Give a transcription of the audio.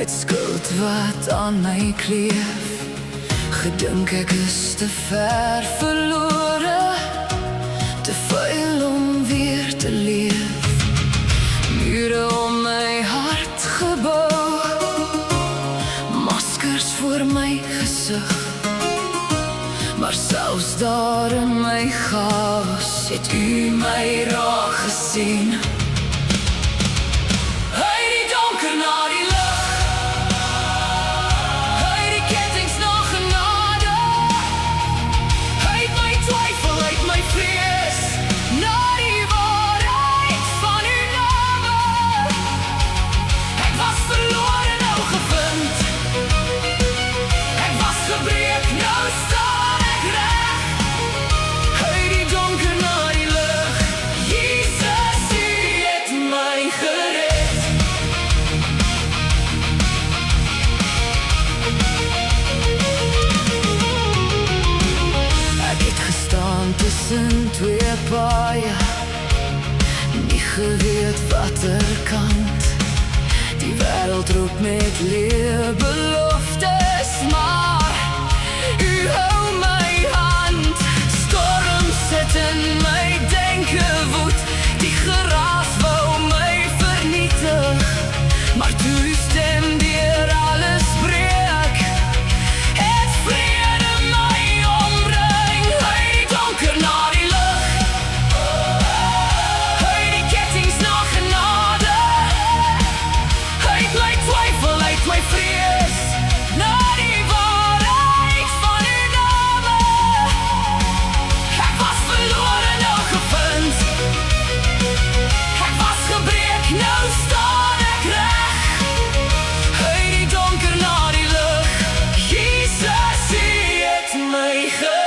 met skuld wat aan my kleef. Gedink ek is te ver verlore, te vuil om weer te leef. Mure om my hart gebou, maskers voor my gesig. Maar selfs daar in my chaos het u my raak gesien. Uit die donker na die lig, uit die kettings na genade, uit my twyfel, uit my vrees, na die waarheid van u name. Ek was verlore, nou gevind. Ek was gebreek, nou staan ek reg. Uit die donker na die lig, Jesus, u het my gered. Ek het gestaan tussen twee paaie, nie geweet watter kant. Die wêreld roep met leë beloftes, maar u hou my hand. Storm sit in my denke woed, die geraas wou my vernietig. Maar toe u stem deur alles breek, het vrede my omring. Uit die donker na die lig, uit die kettings na genade, uit my twyfel, uit my vrees, na die waarheid van u name. Ek was verlore, nou gevind. Ek was gebreek, nou staan ek reg. Uit die donker na die lig, Jesus, u het my gered.